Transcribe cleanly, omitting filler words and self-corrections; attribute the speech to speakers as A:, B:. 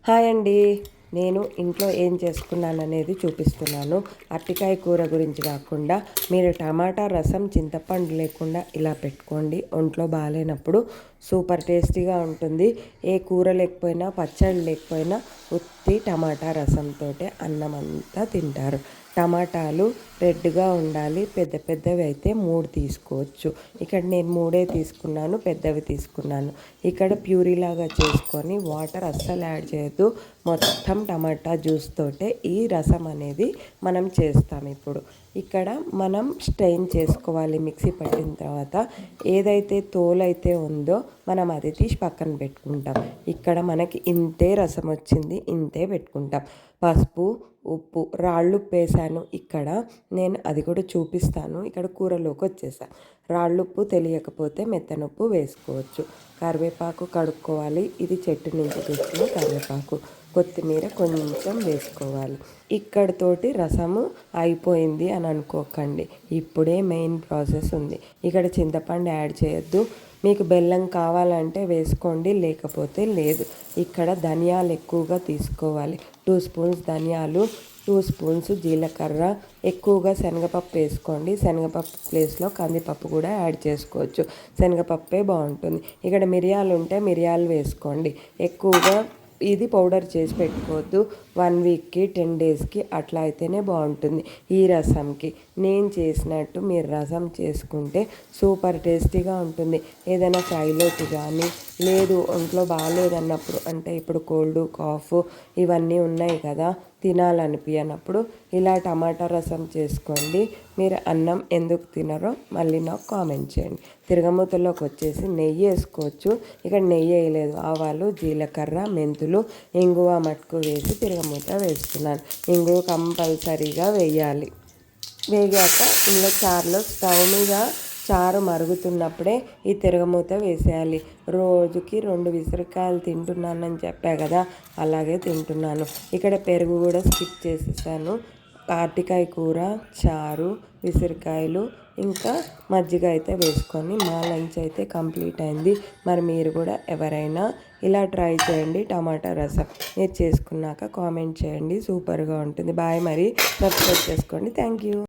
A: Hi అండి. నేను ఇంట్లో ఏం చేసుకున్నాననేది చూపిస్తున్నాను. అరటికాయ కూర గురించి కాకుండా మీరు టమాటా రసం చింతపండు లేకుండా ఇలా పెట్టుకోండి. ఒంట్లో బాగాలేనప్పుడు సూపర్ టేస్టీగా ఉంటుంది. ఏ కూర లేకపోయినా పచ్చడి లేకపోయినా ఉత్తి టమాటా రసంతో అన్నం అంతా తింటారు. టమాటాలు రెడ్గా ఉండాలి. పెద్ద పెద్దవి అయితే 3 తీసుకోవచ్చు. ఇక్కడ నేను 3 తీసుకున్నాను, పెద్దవి తీసుకున్నాను. ఇక్కడ ప్యూరీలాగా చేసుకొని వాటర్ అస్సలు యాడ్ చేయొద్దు. మొత్తం టమాటా జ్యూస్ తోటే ఈ రసం అనేది మనం చేస్తాం. ఇప్పుడు ఇక్కడ మనం స్ట్రెయిన్ చేసుకోవాలి. మిక్సీ పట్టిన తర్వాత ఏదైతే తోలైతే ఉందో మనం అది తీసి పక్కన పెట్టుకుంటాం. ఇక్కడ మనకి ఇంతే రసం వచ్చింది, ఇంతే పెట్టుకుంటాం. పసుపు, ఉప్పు, రాళ్ళుప్పు వేసాను. ఇక్కడ నేను అది కూడా చూపిస్తాను. ఇక్కడ కూరలోకి వచ్చేసాను. రాళ్ళుప్పు తెలియకపోతే మెత్తనుప్పు వేసుకోవచ్చు. కరివేపాకు కడుక్కోవాలి. ఇది చెట్టు నుంచి తెచ్చిన కరివేపాకు. కొత్తిమీర కొంచెం వేసుకోవాలి. ఇక్కడితోటి రసము అయిపోయింది అని అనుకోకండి. ఇప్పుడే మెయిన్ ప్రాసెస్ ఉంది. ఇక్కడ చింతపండు యాడ్ చేయొద్దు. మీకు బెల్లం కావాలంటే వేసుకోండి, లేకపోతే లేదు. ఇక్కడ ధనియాలు ఎక్కువగా తీసుకోవాలి. 2 స్పూన్స్ ధనియాలు, 2 స్పూన్స్ జీలకర్ర, ఎక్కువగా శనగపప్పు వేసుకోండి. శనగపప్పు ప్లేస్లో కందిపప్పు కూడా యాడ్ చేసుకోవచ్చు. శనగపప్పే బాగుంటుంది. ఇక్కడ మిరియాలు ఉంటే మిరియాలు వేసుకోండి. ఎక్కువగా ఇది పౌడర్ చేసి పెట్టుకోవద్దు. 1 వీక్కి 10 డేస్కి అట్లా అయితేనే బాగుంటుంది. ఈ రసంకి నేను చేసినట్టు మీరు రసం చేసుకుంటే సూపర్ టేస్టీగా ఉంటుంది. ఏదైనా ఫ్రైలోకి కానీ, లేదు ఒంట్లో బాగాలేదన్నప్పుడు, అంటే ఇప్పుడు కోల్డ్ కాఫ్ ఇవన్నీ ఉన్నాయి కదా, తినాలనిపించినప్పుడు ఇలా టమాటా రసం చేసుకోండి. మీరు అన్నం ఎందుకు తినరో మళ్ళీ నాకు కామెంట్ చేయండి. తిరగమూతలోకి వచ్చేసి నెయ్యి వేసుకోవచ్చు. ఇక్కడ నెయ్యి వేయలేదు. ఆవాలు, జీలకర్ర, మెంతులు, ఇంగువ మట్టుకు వేసి తిరగమూత వేస్తున్నాను. ఇంగువ కంపల్సరీగా వేయాలి. వేగాక ఇందులో చారులో స్టవ్ మీద చారు మరుగుతున్నప్పుడే ఈ తిరగమూత వేసేయాలి. రోజుకి 2 విసరకాయలు తింటున్నానని చెప్పా కదా, అలాగే తింటున్నాను. ఇక్కడ పెరుగు కూడా స్కిప్ చేసేసాను. అరటికాయ కూర, చారు, విసరకాయలు, ఇంకా మజ్జిగ అయితే వేసుకొని మా లంచ్ అయితే కంప్లీట్ అయింది. మరి మీరు కూడా ఎవరైనా ఇలా ట్రై చేయండి. టమాటా రసం మీరు చేసుకున్నాక కామెంట్ చేయండి. సూపర్గా ఉంటుంది. బాయ్. మరి సబ్స్క్రైబ్ చేసుకోండి. Thank you.